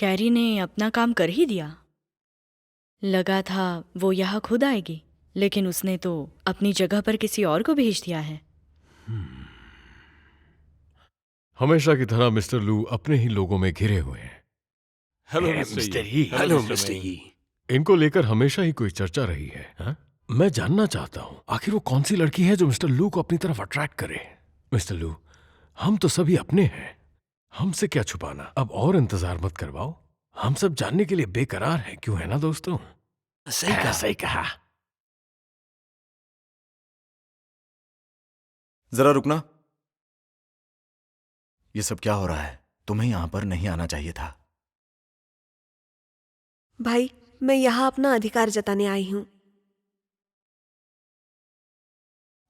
Carry ने अपना काम कर ही दिया। लगा था वो यहाँ खुद आएगी, लेकिन उसने तो अपनी जगह पर किसी और को भेज दिया है। हमेशा की तरह मिस्टर लू अपने ही लोगों में घिरे हुए हैं। हेलो मिस्टर ही। ही। हेलो मिस्टर ही। इनको लेकर हमेशा ही कोई चर्चा रही है। हा? मैं जानना चाहता हूँ आखिर वो कौन सी लड़की है जो मिस्टर लू को अपनी तरफ अट्रैक्ट करे। मिस्टर लू, हम तो सभी अपने हैं, हमसे क्या छुपाना। अब और इंतजार मत करवाओ, हम सब जानने के लिए बेकरार हैं, क्यों है ना दोस्तों? सही कहा। जरा रुकना। ये सब क्या हो रहा है? तुम्हें यहां पर नहीं आना चाहिए था। भाई, मैं यहाँ अपना अधिकार जताने आई हूँ।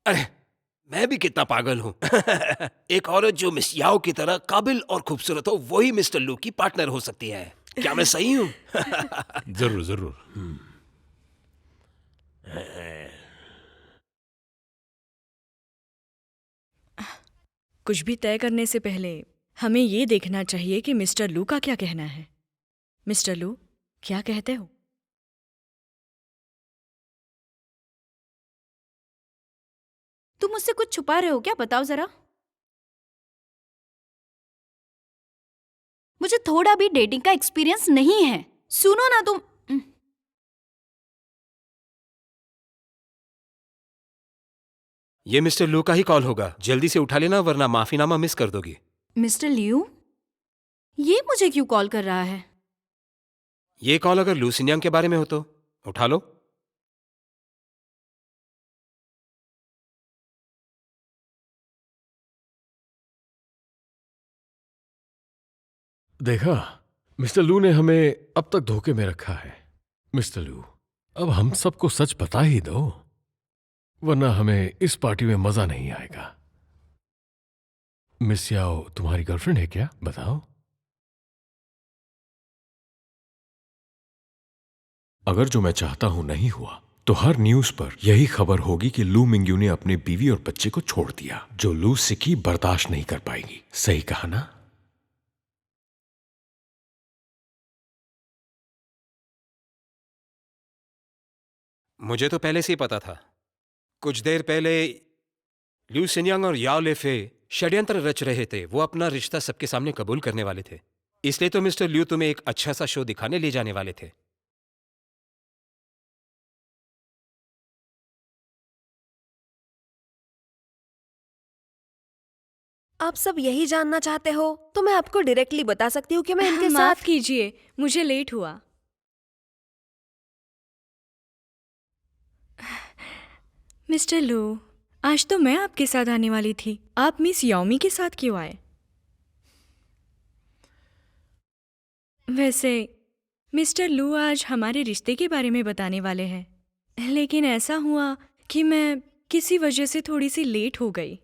अरे, मैं भी कितना पागल हूं। एक औरत जो मिस याओ की तरह काबिल और खूबसूरत हो, वही मिस्टर लू की पार्टनर हो सकती है। क्या मैं सही हूं? जरूर जरूर। कुछ भी तय करने से पहले हमें ये देखना चाहिए कि मिस्टर लू का क्या कहना है। मिस्टर लू, क्या कहते हो? तुम मुझसे कुछ छुपा रहे हो क्या? बताओ जरा। मुझे थोड़ा भी डेटिंग का एक्सपीरियंस नहीं है। सुनो ना तुम। ये मिस्टर लू का ही कॉल होगा, जल्दी से उठा लेना वरना माफीनामा मिस कर दोगी। मिस्टर लियू, ये मुझे क्यों कॉल कर रहा है? ये कॉल अगर लू सिन्यांग के बारे में हो तो उठा लो। देखा, मिस्टर लू ने हमें अब तक धोखे में रखा है। मिस्टर लू, अब हम सबको सच बता ही दो, वरना हमें इस पार्टी में मजा नहीं आएगा। मिस याओ तुम्हारी गर्लफ्रेंड है क्या? बताओ। अगर जो मैं चाहता हूं नहीं हुआ तो हर न्यूज पर यही खबर होगी कि लू मिंग्यू ने अपने बीवी और बच्चे को छोड़ दिया, जो लू सिकी बर्दाश्त नहीं कर पाएगी। सही कहा ना? मुझे तो पहले से ही पता था। कुछ देर पहले ल्यू सिन्यांग और याओ लेफे षड्यंत्र रच रहे थे। वो अपना रिश्ता सबके सामने कबूल करने वाले थे, इसलिए तो मिस्टर ल्यू तुम्हें एक अच्छा सा शो दिखाने ले जाने वाले थे। आप सब यही जानना चाहते हो तो मैं आपको डायरेक्टली बता सकती हूँ कि मैं इनके माफ साथ। कीजिए, मुझे लेट हुआ। मिस्टर लू, आज तो मैं आपके साथ आने वाली थी। आप मिस याओमी के साथ क्यों आए? वैसे मिस्टर लू आज हमारे रिश्ते के बारे में बताने वाले हैं, लेकिन ऐसा हुआ कि मैं किसी वजह से थोड़ी सी लेट हो गई।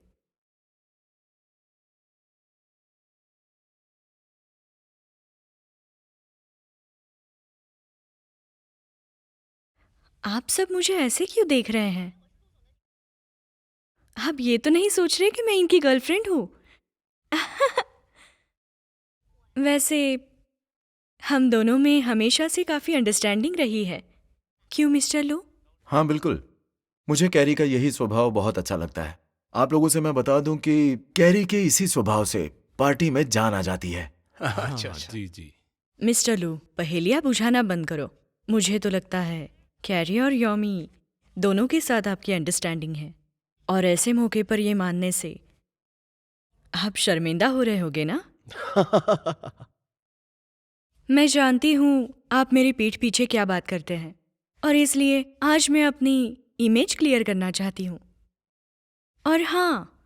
आप सब मुझे ऐसे क्यों देख रहे हैं? आप ये तो नहीं सोच रहे कि मैं इनकी गर्लफ्रेंड हूँ? वैसे हम दोनों में हमेशा से काफी अंडरस्टैंडिंग रही है, क्यों मिस्टर लू? हाँ बिल्कुल, मुझे कैरी का यही स्वभाव बहुत अच्छा लगता है। आप लोगों से मैं बता दूं कि कैरी के इसी स्वभाव से पार्टी में जान आ जाती है। अच्छा। जी जी। मिस्टर लू, पहेलियां बुझाना बंद करो। मुझे तो लगता है कैरी और योमी दोनों के साथ आपकी अंडरस्टैंडिंग है, और ऐसे मौके पर ये मानने से आप शर्मिंदा हो रहे होगे ना? मैं जानती हूँ आप मेरी पीठ पीछे क्या बात करते हैं, और इसलिए आज मैं अपनी इमेज क्लियर करना चाहती हूँ। और हाँ,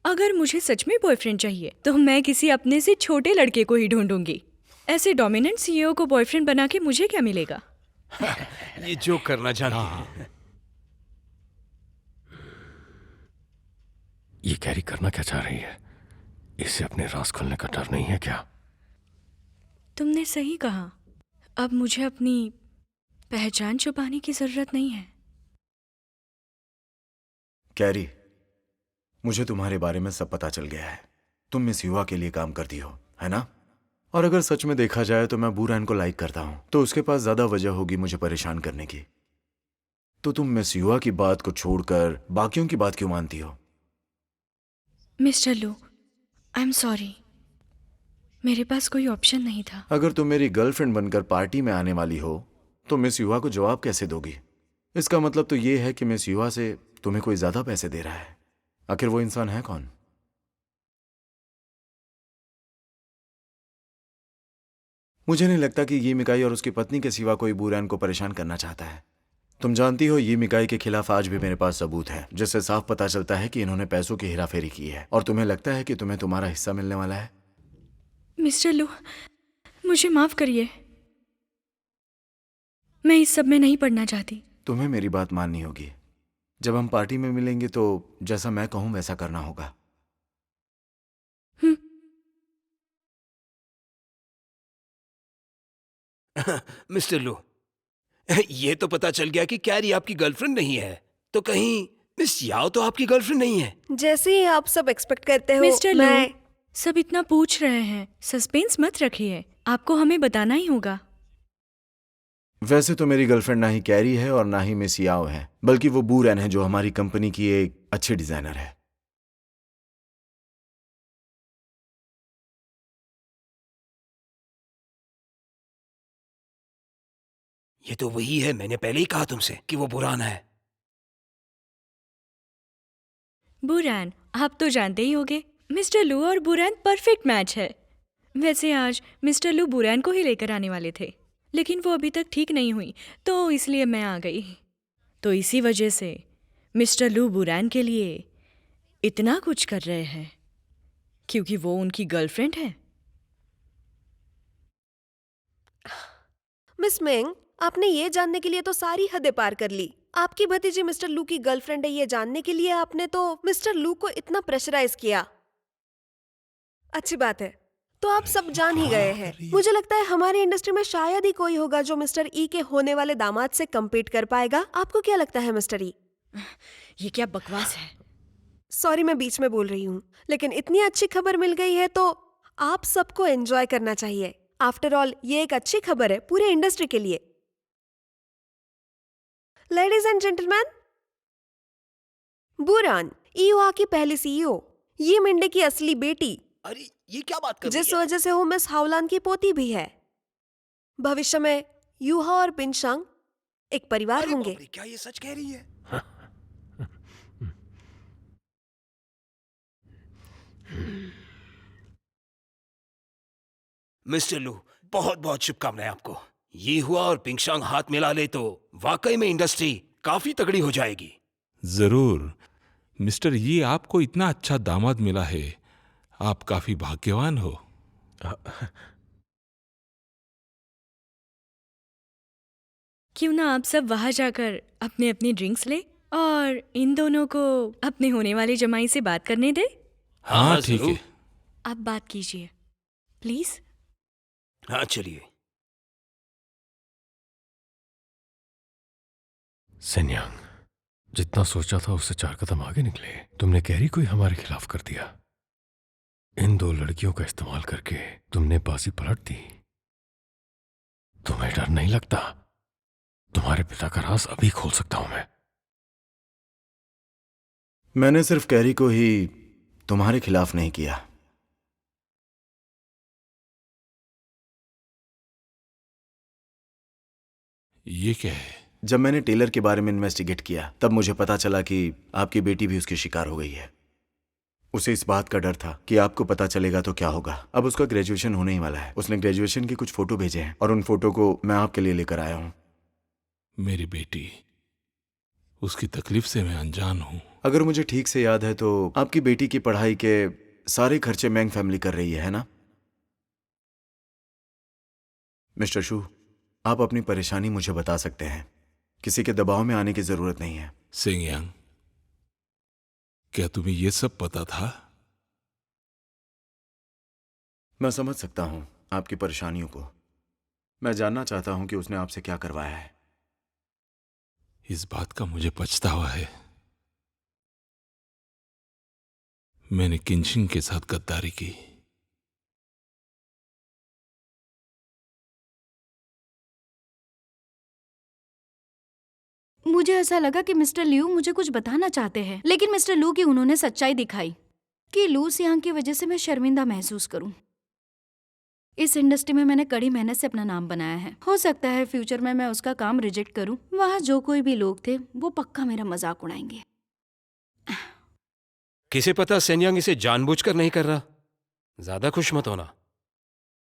अगर मुझे सच में बॉयफ्रेंड चाहिए तो मैं किसी अपने से छोटे लड़के को ही ढूंढूंगी। ऐसे डोमिनेंट सीईओ को बॉयफ्रेंड बना के मुझे क्या मिलेगा? ये जो करना जानती है। ये कैरी करना क्या चाह रही है? इसे अपने राज खुलने का डर नहीं है क्या? तुमने सही कहा, अब मुझे अपनी पहचान छुपाने की जरूरत नहीं है। कैरी, मुझे तुम्हारे बारे में सब पता चल गया है। तुम मिस युवा के लिए काम करती हो, है ना? और अगर सच में देखा जाए तो मैं बूरैन को लाइक करता हूं, तो उसके पास ज्यादा वजह होगी मुझे परेशान करने की। तो तुम मिस युआ की बात को छोड़कर बाकियों की बात क्यों मानती हो? मिस्टर लू, आई एम सॉरी, मेरे पास कोई ऑप्शन नहीं था। अगर तुम मेरी गर्लफ्रेंड बनकर पार्टी में आने वाली हो तो मिस युआ को जवाब कैसे दोगी? इसका मतलब तो ये है कि मिस युआ से तुम्हें कोई ज्यादा पैसे दे रहा है। आखिर वो इंसान है कौन? मुझे नहीं लगता कि ये मिकाई और उसकी पत्नी के सिवा कोई बूरैन को परेशान करना चाहता है। तुम जानती हो ये मिकाई के खिलाफ आज भी मेरे पास सबूत है, जिससे साफ पता चलता है कि इन्होंने पैसों की हेराफेरी की है। और तुम्हें लगता है कि तुम्हें तुम्हारा हिस्सा मिलने वाला है? मिस्टर लू, मुझे माफ करिए, मैं इस सब में नहीं पड़ना चाहती। तुम्हें मेरी बात माननी होगी। जब हम पार्टी में मिलेंगे तो जैसा मैं कहूं वैसा करना होगा। मिस्टर लू, ये तो पता चल गया कि कैरी आपकी गर्लफ्रेंड नहीं है, तो कहीं मिस याओ तो आपकी गर्लफ्रेंड नहीं है? जैसे ही आप सब एक्सपेक्ट करते हो, मिस्टर लू, मैं सब इतना पूछ रहे हैं, सस्पेंस मत रखिए, आपको हमें बताना ही होगा। वैसे तो मेरी गर्लफ्रेंड ना ही कैरी है और ना ही मिस याओ है, बल्कि वो बूरैन है जो हमारी कंपनी की एक अच्छी डिजाइनर है। ये तो वही है, मैंने पहले ही कहा तुमसे कि वो बुराना है। बुरैन, आप तो जानते ही होंगे, मिस्टर लू और बुरैन परफेक्ट मैच है। वैसे आज मिस्टर लू बुरैन को ही लेकर आने वाले थे, लेकिन वो अभी तक ठीक नहीं हुई, तो इसलिए मैं आ गई। तो इसी वजह से मिस्टर लू बुरैन के लिए इतना कुछ कर रहे हैं, क्योंकि वो उनकी गर्लफ्रेंड है। मिस मेंग, आपने ये जानने के लिए तो सारी हदें पार कर ली। आपकी भतीजी मिस्टर लू की गर्लफ्रेंड है ये जानने के लिए आपने तो मिस्टर लू को इतना प्रेशराइज किया। अच्छी बात है, तो आप सब जान ही गए हैं। मुझे लगता है हमारी इंडस्ट्री में शायद ही कोई होगा जो मिस्टर ई के होने वाले दामाद से कम्पीट कर पाएगा। आपको क्या लगता है मिस्टर ई? ये क्या बकवास है? सॉरी मैं बीच में बोल रही हूँ, लेकिन इतनी अच्छी खबर मिल गई है तो आप सबको एंजॉय करना चाहिए। आफ्टर ऑल ये एक अच्छी खबर है पूरे इंडस्ट्री के लिए। लेडीज एंड जेंटलमैन, बुरान, ईयुआ की पहली सीईओ, ये मिंडे की असली बेटी, अरे ये क्या बात कर जिस रही है? वजह से वो मिस हाउलान की पोती भी है। भविष्य में यूहा और पिनशांग एक परिवार अरे होंगे। बाप रे, क्या ये सच कह रही है? मिस्टर लू, बहुत बहुत शुभकामनाएं आपको। ये हुआ और पिंगशांग हाथ मिला ले तो वाकई में इंडस्ट्री काफी तगड़ी हो जाएगी। जरूर मिस्टर, ये आपको इतना अच्छा दामाद मिला है, आप काफी भाग्यवान हो। क्यों ना आप सब वहां जाकर अपने अपनी ड्रिंक्स ले और इन दोनों को अपने होने वाले जमाई से बात करने दे। हाँ ठीक जरूर। है। आप बात कीजिए प्लीज। हाँ चलिए। सेन्यांग, जितना सोचा था उससे 4 कदम आगे निकले। तुमने कैरी को ही हमारे खिलाफ कर दिया। इन 2 लड़कियों का इस्तेमाल करके तुमने बाजी पलट दी। तुम्हें डर नहीं लगता? तुम्हारे पिता का राज अभी खोल सकता हूं मैं। मैंने सिर्फ कैरी को ही तुम्हारे खिलाफ नहीं किया। ये क्या है? जब मैंने टेलर के बारे में इन्वेस्टिगेट किया तब मुझे पता चला कि आपकी बेटी भी उसकी शिकार हो गई है। उसे इस बात का डर था कि आपको पता चलेगा तो क्या होगा। अब उसका ग्रेजुएशन होने ही वाला है। उसने ग्रेजुएशन के कुछ फोटो भेजे हैं और उन फोटो को मैं आपके लिए लेकर आया हूं। मेरी बेटी, उसकी तकलीफ से मैं अनजान हूं। अगर मुझे ठीक से याद है तो आपकी बेटी की पढ़ाई के सारे खर्चे मैंग फैमिली कर रही है ना? मिस्टर शू, आप अपनी परेशानी मुझे बता सकते हैं। किसी के दबाव में आने की जरूरत नहीं है। सेंगयांग, क्या तुम्हें ये सब पता था? मैं समझ सकता हूं आपकी परेशानियों को। मैं जानना चाहता हूं कि उसने आपसे क्या करवाया है। इस बात का मुझे पछतावा है। मैंने किंशिंग के साथ गद्दारी की। मुझे ऐसा लगा कि मिस्टर लिू मुझे कुछ बताना चाहते हैं, लेकिन मिस्टर लू की उन्होंने सच्चाई दिखाई कि लू सियांग की वजह से मैं शर्मिंदा महसूस करूं। इस इंडस्ट्री में मैंने कड़ी मेहनत से अपना नाम बनाया है। हो सकता है फ्यूचर में मैं उसका काम रिजेक्ट करूं। वहाँ जो कोई भी लोग थे वो पक्का मेरा मजाक उड़ाएंगे। किसे पता सेनयांग इसे जानबूझकर नहीं कर रहा। ज्यादा खुश मत होना।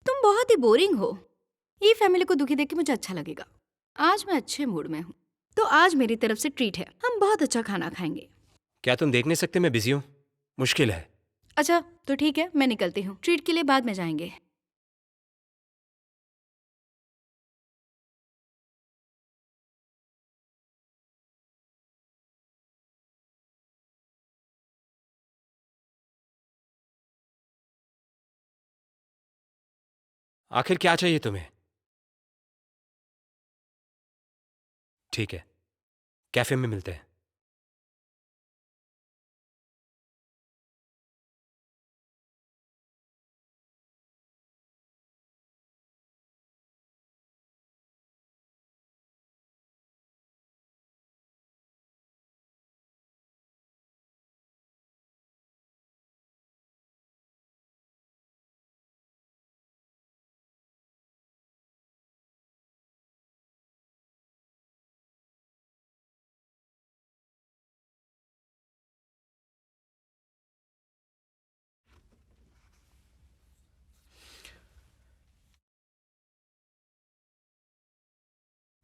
तुम बहुत ही बोरिंग हो। ये फैमिली को दुखी देख के मुझे अच्छा लगेगा। आज मैं अच्छे मूड में हूँ, तो आज मेरी तरफ से ट्रीट है। हम बहुत अच्छा खाना खाएंगे। क्या तुम देख नहीं सकते मैं बिजी हूं? मुश्किल है। अच्छा तो ठीक है, मैं निकलती हूँ। ट्रीट के लिए बाद में जाएंगे। आखिर क्या चाहिए तुम्हें? ठीक है, कैफे में मिलते हैं।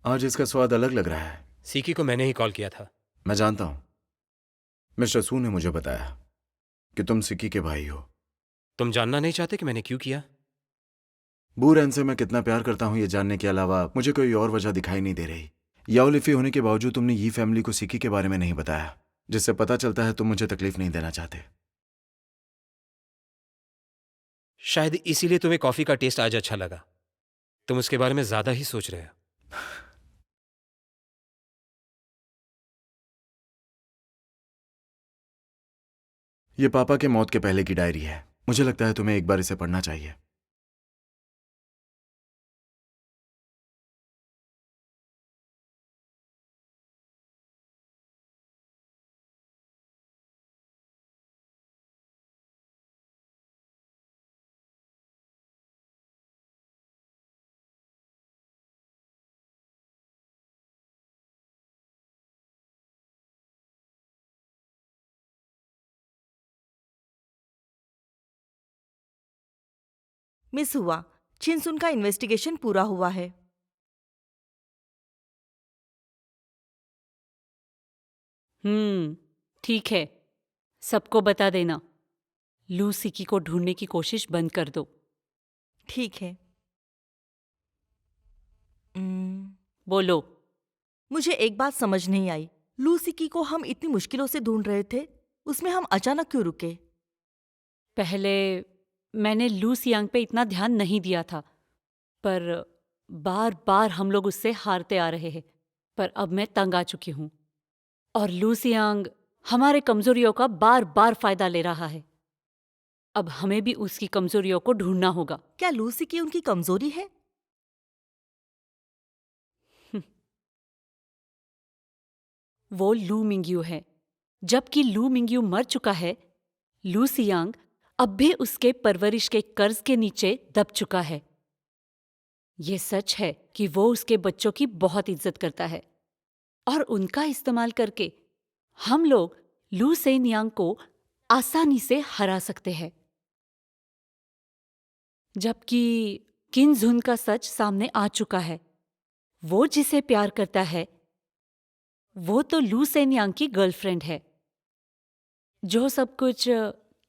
आज इसका स्वाद अलग लग रहा है। सीकी को मैंने ही कॉल किया था। मैं जानता हूं। मिस्टर सू ने मुझे बताया कि तुम सिक्की के भाई हो। तुम जानना नहीं चाहते कि मैंने क्यों किया? बू रैन से मैं कितना प्यार करता हूं ये जानने के अलावा मुझे कोई और वजह दिखाई नहीं दे रही। याओ लिफी होने के बावजूद तुमने ये फैमिली को सिक्की के बारे में नहीं बताया, जिससे पता चलता है तुम मुझे तकलीफ नहीं देना चाहते। शायद इसीलिए तुम्हें कॉफी का टेस्ट आज अच्छा लगा। तुम उसके बारे में ज्यादा ही सोच रहे हो। ये पापा के मौत के पहले की डायरी है। मुझे लगता है तुम्हें एक बार इसे पढ़ना चाहिए। मिस हुआ, छिनसुन का इन्वेस्टिगेशन पूरा हुआ है। ठीक है, सबको बता देना। लू सिकी को ढूंढने की कोशिश बंद कर दो। ठीक है। बोलो। मुझे एक बात समझ नहीं आई। लूसिकी को हम इतनी मुश्किलों से ढूंढ रहे थे, उसमें हम अचानक क्यों रुके? पहले मैंने लू सियांग पे इतना ध्यान नहीं दिया था, पर बार बार हम लोग उससे हारते आ रहे हैं। पर अब मैं तंग आ चुकी हूँ और लू सियांग हमारे कमजोरियों का बार बार फायदा ले रहा है। अब हमें भी उसकी कमजोरियों को ढूंढना होगा। क्या लूसिकी उनकी कमजोरी है? वो लू मिंग्यू है। जबकि लू मिंग्यू मर चुका है, लू सियांग अब भी उसके परवरिश के कर्ज के नीचे दब चुका है। ये सच है कि वो उसके बच्चों की बहुत इज्जत करता है और उनका इस्तेमाल करके हम लोग लू सेनयांग को आसानी से हरा सकते हैं। जबकि किन झुन का सच सामने आ चुका है। वो जिसे प्यार करता है वो तो लू सेनयांग की गर्लफ्रेंड है। जो सब कुछ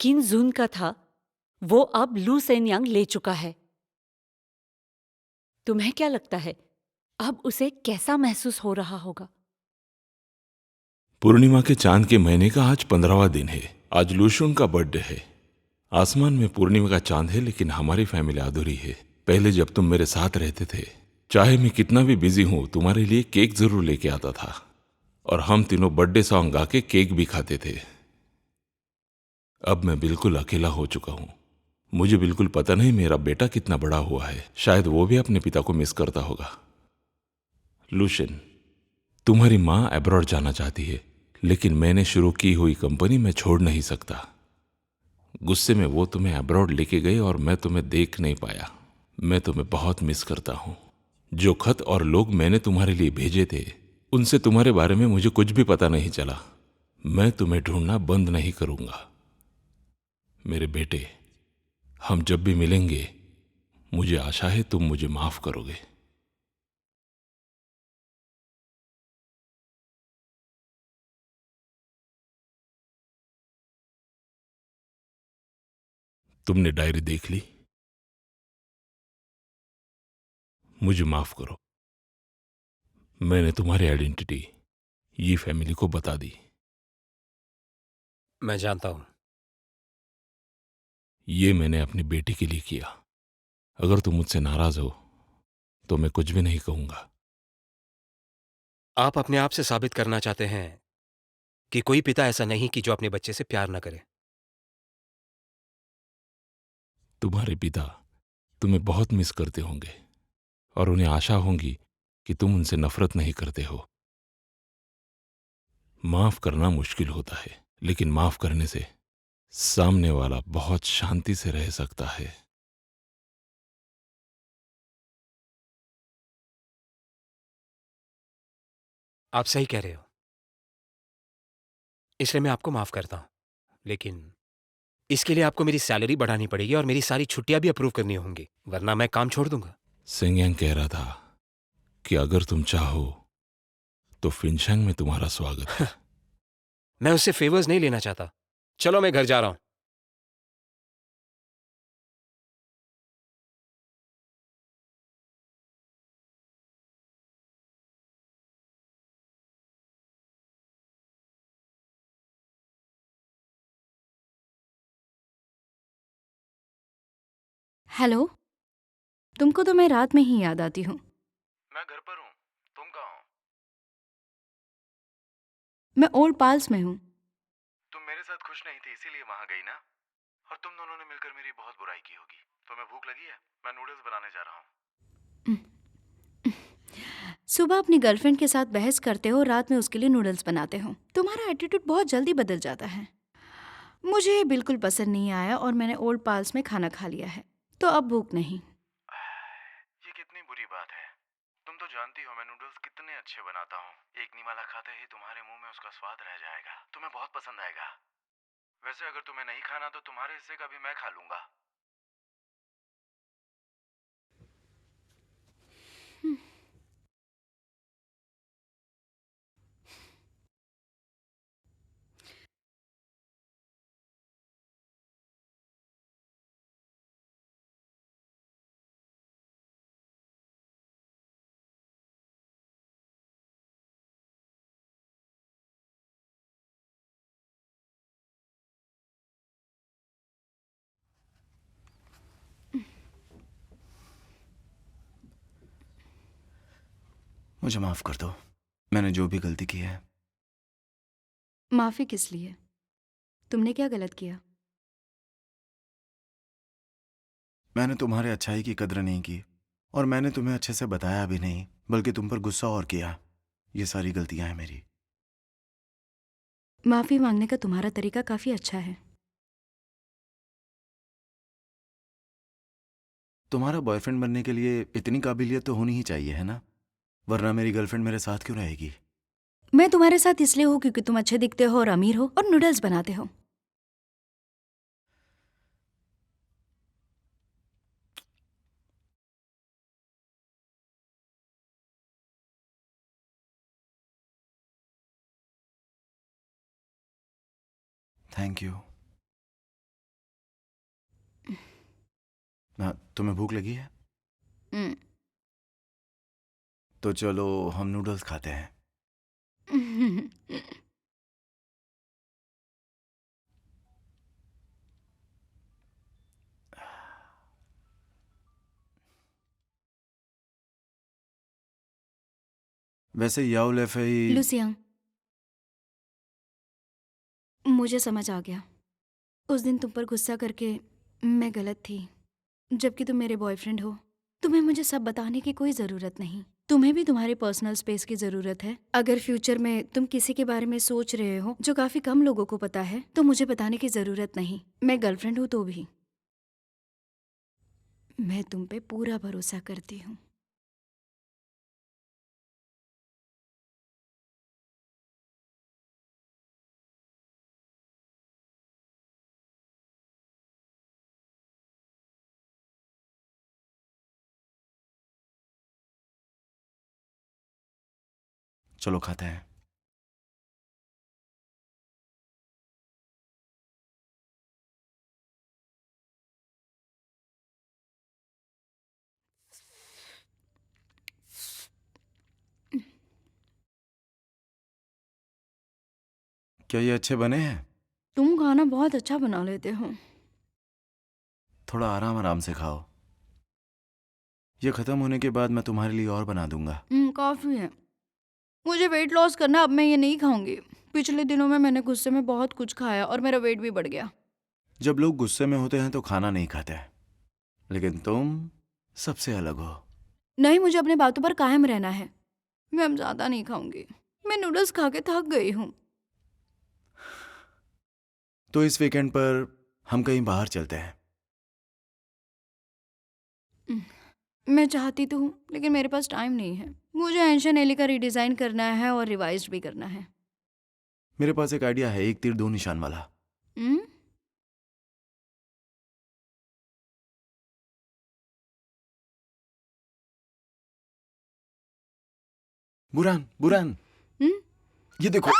किन झुन का था वो अब लू सेनयांग ले चुका है। तुम्हें क्या लगता है अब उसे कैसा महसूस हो रहा होगा? पूर्णिमा के चांद के महीने का आज 15वां दिन है। आज लूशुन का बर्थडे है। आसमान में पूर्णिमा का चांद है, लेकिन हमारी फैमिली अधूरी है। पहले जब तुम मेरे साथ रहते थे, चाहे मैं कितना भी बिजी हूं, तुम्हारे लिए केक जरूर लेके आता था और हम तीनों बर्थडे सॉन्ग गा के केक भी खाते थे। अब मैं बिल्कुल अकेला हो चुका हूं। मुझे बिल्कुल पता नहीं मेरा बेटा कितना बड़ा हुआ है। शायद वो भी अपने पिता को मिस करता होगा। लूशन, तुम्हारी माँ अब्रॉड जाना चाहती है, लेकिन मैंने शुरू की हुई कंपनी मैं छोड़ नहीं सकता। गुस्से में वो तुम्हें अब्रॉड लेके गए और मैं तुम्हें देख नहीं पाया। मैं तुम्हें बहुत मिस करता हूँ। जो खत और लोग मैंने तुम्हारे लिए भेजे थे, उनसे तुम्हारे बारे में मुझे कुछ भी पता नहीं चला। मैं तुम्हें ढूंढना बंद नहीं करूंगा। मेरे बेटे, हम जब भी मिलेंगे, मुझे आशा है तुम मुझे माफ करोगे। तुमने डायरी देख ली? मुझे माफ करो, मैंने तुम्हारी आइडेंटिटी ये फैमिली को बता दी। मैं जानता हूं। ये मैंने अपनी बेटी के लिए किया। अगर तुम मुझसे नाराज हो तो मैं कुछ भी नहीं कहूंगा। आप अपने आप से साबित करना चाहते हैं कि कोई पिता ऐसा नहीं कि जो अपने बच्चे से प्यार न करे। तुम्हारे पिता तुम्हें बहुत मिस करते होंगे और उन्हें आशा होगी कि तुम उनसे नफरत नहीं करते हो। माफ करना मुश्किल होता है, लेकिन माफ करने से सामने वाला बहुत शांति से रह सकता है। आप सही कह रहे हो, इसलिए मैं आपको माफ करता हूं। लेकिन इसके लिए आपको मेरी सैलरी बढ़ानी पड़ेगी और मेरी सारी छुट्टियां भी अप्रूव करनी होंगी, वरना मैं काम छोड़ दूंगा। सेंगयांग कह रहा था कि अगर तुम चाहो तो फिनशैंग में तुम्हारा स्वागत है। मैं उससे फेवर्स नहीं लेना चाहता। चलो, मैं घर जा रहा हूं। हेलो, तुमको तो मैं रात में ही याद आती हूँ। मैं घर पर हूँ, तुम कहाँ हो? मैं ओल्ड पाल्स में हूँ। तुम मेरे साथ खुश नहीं थी, इसीलिए वहां गई ना? और तुम दोनों ने मिलकर मेरी बहुत बुराई की होगी। तुम्हें भूख लगी है? मैं नूडल्स बनाने जा रहा हूँ। सुबह अपनी गर्लफ्रेंड के साथ बहस करते हो, रात में उसके लिए नूडल्स बनाते हो। तुम्हारा एटीट्यूड बहुत जल्दी बदल जाता है। मुझे ये बिल्कुल पसंद नहीं आया और मैंने ओल्ड पाल्स में खाना खा लिया है, तो अब भूख नहीं। ये कितनी बुरी बात है। तुम तो जानती हो मैं नूडल्स कितने अच्छे बनाता हूँ। एक निवाला खाते ही तुम्हारे मुंह में उसका स्वाद रह जाएगा। तुम्हें बहुत पसंद आएगा। वैसे अगर तुम्हें नहीं खाना तो तुम्हारे हिस्से का भी मैं खा लूंगा। मुझे माफ कर दो, मैंने जो भी गलती की है। माफी किस लिए? तुमने क्या गलत किया? मैंने तुम्हारे अच्छाई की कद्र नहीं की और मैंने तुम्हें अच्छे से बताया भी नहीं, बल्कि तुम पर गुस्सा और किया। ये सारी गलतियां हैं मेरी। माफी मांगने का तुम्हारा तरीका काफी अच्छा है। तुम्हारा बॉयफ्रेंड बनने के लिए इतनी काबिलियत तो होनी ही चाहिए, है ना? वरना मेरी गर्लफ्रेंड मेरे साथ क्यों रहेगी? मैं तुम्हारे साथ इसलिए हूँ क्योंकि तुम अच्छे दिखते हो और अमीर हो और नूडल्स बनाते हो। Thank you. तुम्हें भूख लगी है? हम्म। तो चलो हम नूडल्स खाते हैं। वैसे याओ लेफेई। लुसियांग, मुझे समझ आ गया। उस दिन तुम पर गुस्सा करके मैं गलत थी। जबकि तुम मेरे बॉयफ्रेंड हो, तुम्हें मुझे सब बताने की कोई ज़रूरत नहीं। तुम्हें भी तुम्हारे पर्सनल स्पेस की जरूरत है। अगर फ्यूचर में तुम किसी के बारे में सोच रहे हो जो काफी कम लोगों को पता है, तो मुझे बताने की जरूरत नहीं। मैं गर्लफ्रेंड हूँ तो भी मैं तुम पे पूरा भरोसा करती हूँ। चलो खाते हैं। क्या ये अच्छे बने हैं? तुम खाना बहुत अच्छा बना लेते हो। थोड़ा आराम आराम से खाओ। ये खत्म होने के बाद मैं तुम्हारे लिए और बना दूंगा। काफी है। मुझे वेट लॉस करना, अब मैं ये नहीं खाऊंगी। पिछले दिनों में मैंने गुस्से में बहुत कुछ खाया और मेरा वेट भी बढ़ गया। जब लोग गुस्से में होते हैं तो खाना नहीं खाते, लेकिन तुम सबसे अलग हो। नहीं, मुझे अपने बातों पर कायम रहना है। मैं अब ज्यादा नहीं खाऊंगी। मैं नूडल्स खा के थक गई हूँ। तो इस वीकेंड पर हम कहीं बाहर चलते हैं। मैं चाहती तो हूँ, लेकिन मेरे पास टाइम नहीं है। मुझे एंशन एली का रिडिजाइन करना है और रिवाइज भी करना है। मेरे पास एक आइडिया है, एक तीर दो निशान वाला। हम्म? बुरान बुरान, हम्म? ये देखो।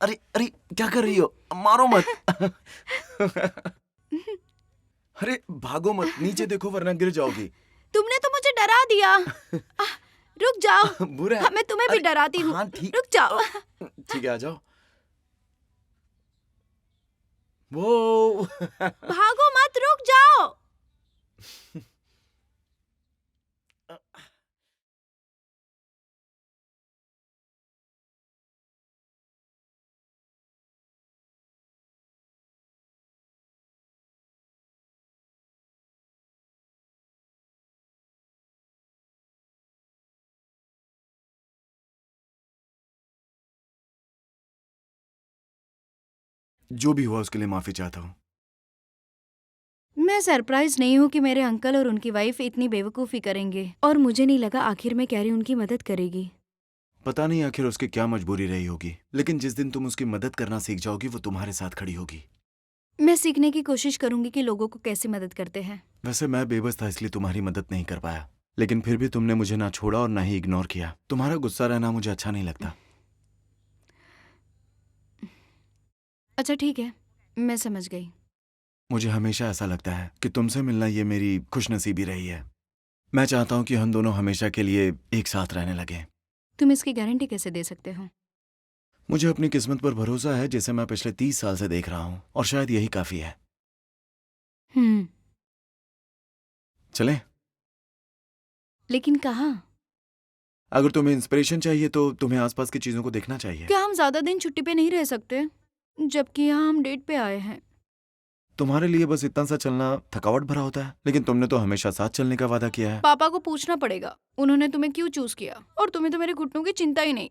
अरे अरे, क्या कर रही हो? मारो मत। अरे भागो मत, नीचे देखो वरना गिर जाओगी। तुमने तो मुझे डरा दिया। रुक जाओ। बुरा। हाँ, मैं तुम्हें भी डराती हूँ। हाँ ठीक। रुक जाओ। ठीक है, आ जाओ। वो भागो मत, रुक जाओ। जो भी हुआ उसके लिए माफी चाहता हूँ। मैं सरप्राइज नहीं हूँ कि मेरे अंकल और उनकी वाइफ इतनी बेवकूफ़ी करेंगे, और मुझे नहीं लगा आखिर में कैरी उनकी मदद करेगी। पता नहीं आखिर उसकी क्या मजबूरी रही होगी, लेकिन जिस दिन तुम उसकी मदद करना सीख जाओगी वो तुम्हारे साथ खड़ी होगी। मैं सीखने की कोशिश करूंगी कि लोगों को कैसे मदद करते हैं। वैसे मैं बेबस था इसलिए तुम्हारी मदद नहीं कर पाया, लेकिन फिर भी तुमने मुझे ना छोड़ा और ना ही इग्नोर किया। तुम्हारा गुस्सा रहना मुझे अच्छा नहीं लगता। अच्छा ठीक है, मैं समझ गई। मुझे हमेशा ऐसा लगता है कि तुमसे मिलना ये मेरी खुशनसीबी रही है। मैं चाहता हूँ कि हम दोनों हमेशा के लिए एक साथ रहने लगे। तुम इसकी गारंटी कैसे दे सकते हो? मुझे अपनी किस्मत पर भरोसा है, जिसे मैं पिछले 30 साल से देख रहा हूँ, और शायद यही काफी है। हम्म। चलें? लेकिन कहाँ? अगर तुम्हें इंस्पिरेशन चाहिए तो तुम्हें आसपास की चीजों को देखना चाहिए। क्या हम ज्यादा दिन छुट्टी पे नहीं रह सकते? जबकि यहाँ हम डेट पे आए हैं। तुम्हारे लिए बस इतना सा चलना थकावट भरा होता है, लेकिन तुमने तो हमेशा साथ चलने का वादा किया है। पापा को पूछना पड़ेगा, उन्होंने तुम्हें क्यों चूज किया, और तुम्हें तो मेरे घुटनों की चिंता ही नहीं।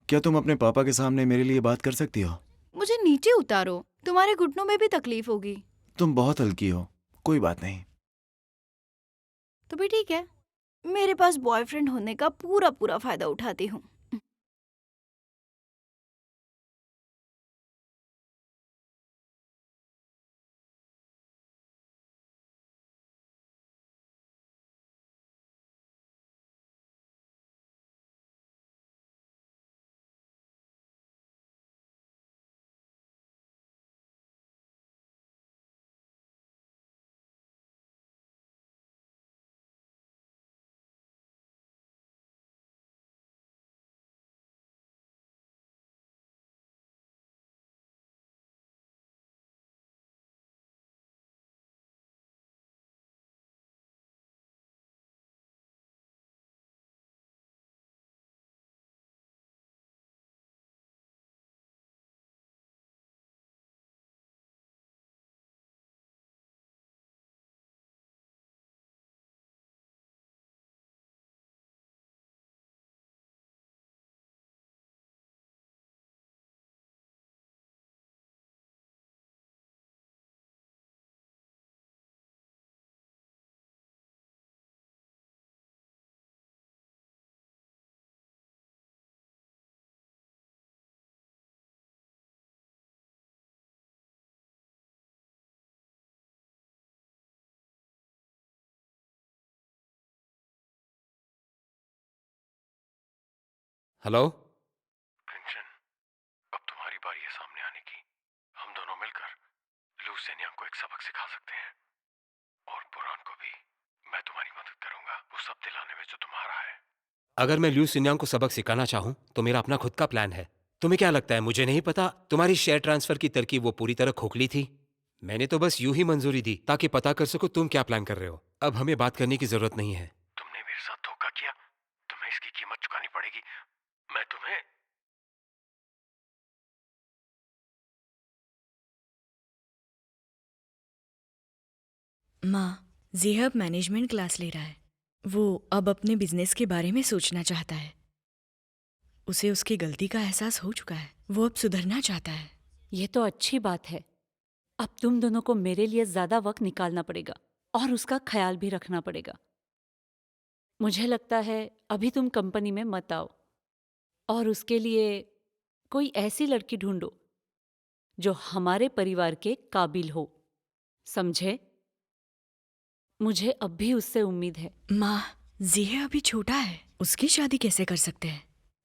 क्या तुम अपने पापा के सामने मेरे लिए बात कर सकती हो? मुझे नीचे उतारो, तुम्हारे घुटनों में भी तकलीफ होगी। तुम बहुत हल्की हो, कोई बात नहीं। तो भी ठीक है, मेरे पास बॉयफ्रेंड होने का पूरा पूरा फायदा उठाती हूँ। हेलो। कंचन, अब तुम्हारी बारी है सामने आने की। हम दोनों मिलकर लू सेन्यांग को एक सबक सिखा सकते हैं, और पुरान को भी। मैं तुम्हारी मदद करूंगा वो सब दिलाने में जो तुम्हारा है। अगर मैं ल्यू सिन्यांग को सबक सिखाना चाहूं तो मेरा अपना खुद का प्लान है। तुम्हें क्या लगता है मुझे नहीं पता तुम्हारी शेयर ट्रांसफर की तरकीब वो पूरी तरह खोखली थी? मैंने तो बस यूं ही मंजूरी दी ताकि पता कर सकूं तुम क्या प्लान कर रहे हो। अब हमें बात करने की जरूरत नहीं है। तुमने मेरे साथ धोखा किया, तुम्हें इसकी कीमत चुकानी पड़ेगी। मैं तुम्हें माँ, ज़ेहब मैनेजमेंट क्लास ले रहा है। वो अब अपने बिजनेस के बारे में सोचना चाहता है। उसे उसकी गलती का एहसास हो चुका है। वो अब सुधरना चाहता है। ये तो अच्छी बात है। अब तुम दोनों को मेरे लिए ज्यादा वक्त निकालना पड़ेगा और उसका ख्याल भी रखना पड़ेगा। मुझे लगता है अभी तुम कंपनी में मत आओ और उसके लिए कोई ऐसी लड़की ढूंढो जो हमारे परिवार के काबिल हो। समझे? मुझे अब भी उससे उम्मीद है। माँ, ज़ेह अभी छोटा है, उसकी शादी कैसे कर सकते हैं?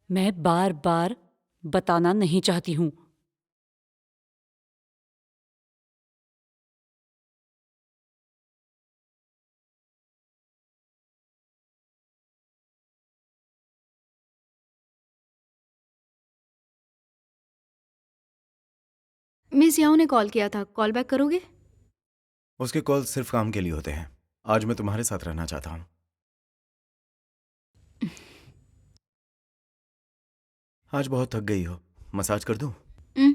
मैं बार बार बताना नहीं चाहती हूँ। मिस याओ ने कॉल किया था, कॉल बैक करोगे? उसके कॉल सिर्फ काम के लिए होते हैं। आज मैं तुम्हारे साथ रहना चाहता हूँ। आज बहुत थक गई हो, मसाज कर दूं? उम,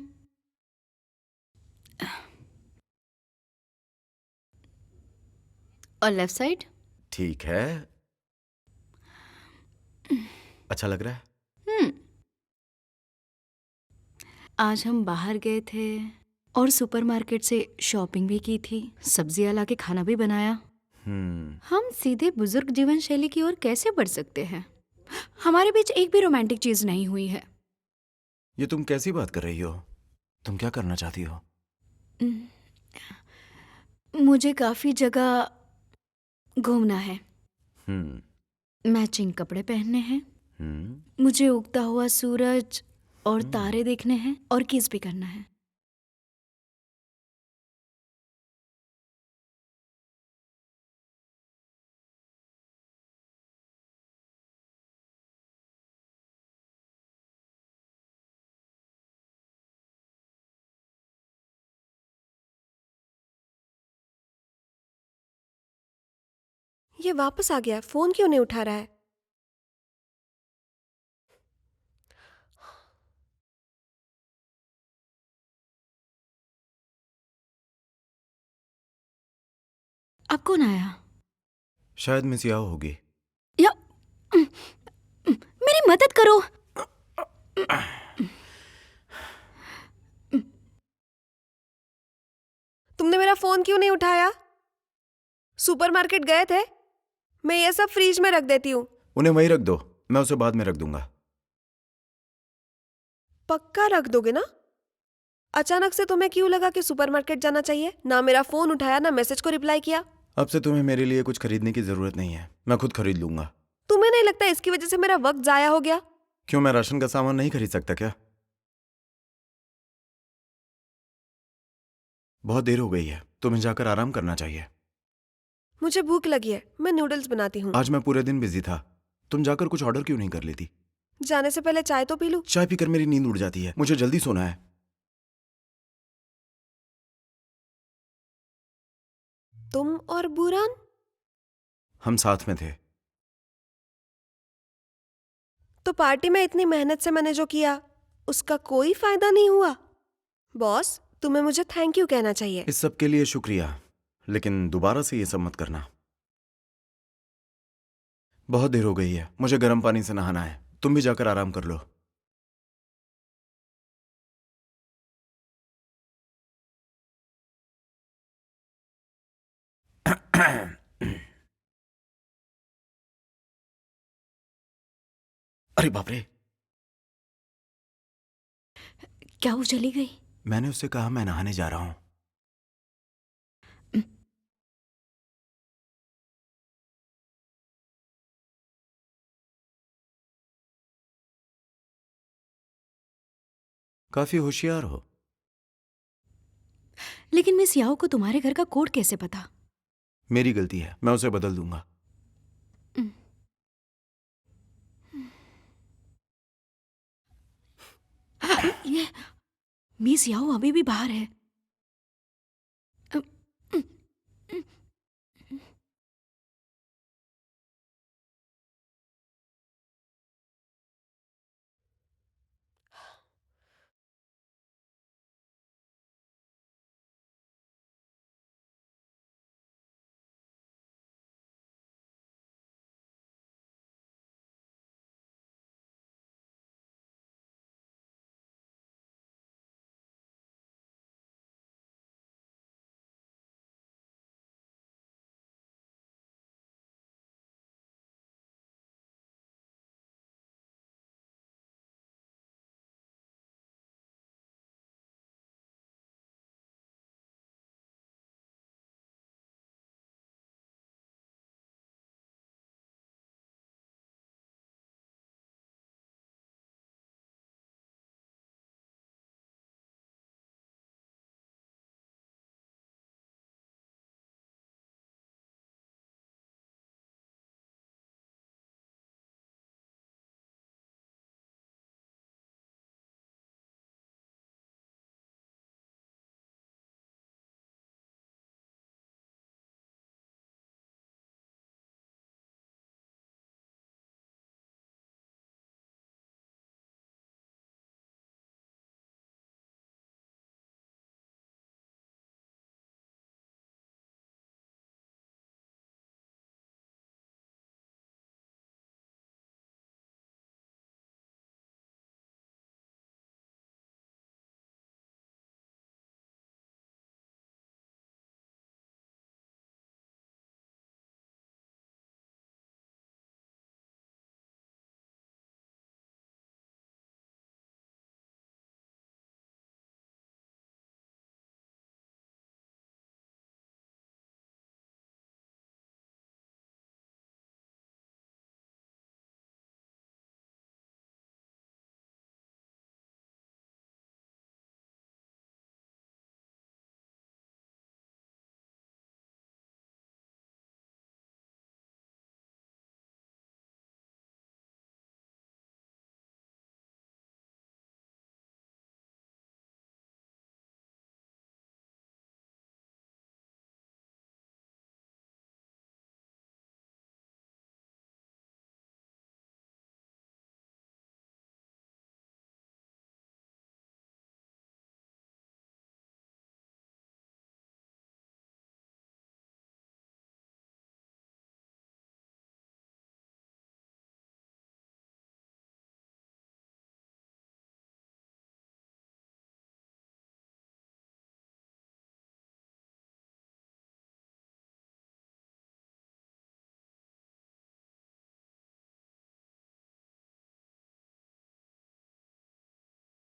और लेफ्ट साइड? ठीक है। अच्छा लग रहा है? हम्म। आज हम बाहर गए थे और सुपरमार्केट से शॉपिंग भी की थी, सब्जियां लाके खाना भी बनाया। हम सीधे बुजुर्ग जीवन शैली की ओर कैसे बढ़ सकते हैं? हमारे बीच एक भी रोमांटिक चीज नहीं हुई है। ये तुम कैसी बात कर रही हो? तुम क्या करना चाहती हो? मुझे काफी जगह घूमना है, हम्म मैचिंग कपड़े पहनने हैं, हम्म मुझे उगता हुआ सूरज और तारे देखने हैं और किस भी करना है। ये वापस आ गया, फोन क्यों नहीं उठा रहा है? अब कौन आया? शायद मिस याओ होगी। या मेरी मदद करो। तुमने मेरा फोन क्यों नहीं उठाया? सुपरमार्केट गए थे? मैं ये सब फ्रिज में रख देती हूँ। उन्हें वहीं रख दो, मैं उसे बाद में रख दूंगा। पक्का रख दोगे ना? अचानक से तुम्हें क्यों लगा कि सुपरमार्केट जाना चाहिए? ना मेरा फोन उठाया, ना मैसेज को रिप्लाई किया। अब से तुम्हें मेरे लिए कुछ खरीदने की जरूरत नहीं है, मैं खुद खरीद लूंगा। तुम्हें नहीं लगता इसकी वजह से मेरा वक्त जाया हो गया? क्यों, मैं राशन का सामान नहीं खरीद सकता क्या? बहुत देर हो गई है, तुम्हें जाकर आराम करना चाहिए। मुझे भूख लगी है, मैं नूडल्स बनाती हूँ। आज मैं पूरे दिन बिजी था, तुम जाकर कुछ ऑर्डर क्यों नहीं कर लेती? जाने से पहले चाय तो पी लूं। चाय पीकर मेरी नींद उड़ जाती है, मुझे जल्दी सोना है। तुम और बुरान? हम साथ में थे। तो पार्टी में इतनी मेहनत से मैंने जो किया उसका कोई फायदा नहीं हुआ? बॉस, तुम्हें मुझे थैंक यू कहना चाहिए। इस सब के लिए शुक्रिया, लेकिन दोबारा से ये सब मत करना। बहुत देर हो गई है, मुझे गर्म पानी से नहाना है। तुम भी जाकर आराम कर लो। अरे बाप रे, क्या वो चली गई? मैंने उससे कहा मैं नहाने जा रहा हूं। काफी होशियार हो। लेकिन मिस याओ को तुम्हारे घर का कोड कैसे पता? मेरी गलती है, मैं उसे बदल दूंगा। ये मिस याओ अभी भी बाहर है।